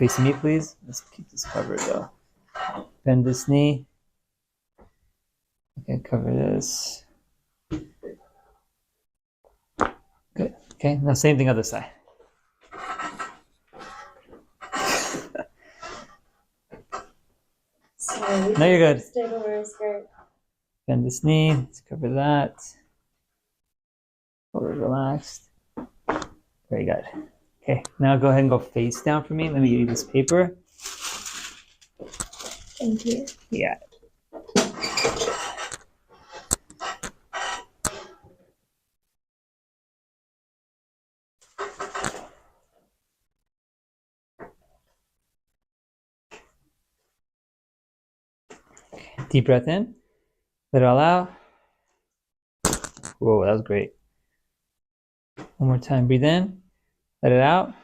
facing me, please. Let's keep this covered though. Bend this knee. Okay, cover this. Good. Okay, now same thing other side. Sorry, No, you're good. Stay over his skirt. Bend this knee. Let's cover that. Shoulders relaxed. Very good. Okay, now go ahead and go face down for me. Let me give you this paper. Thank you. Yeah. Deep breath in. Let it all out. Whoa, that was great. One more time. Breathe in. Let it out.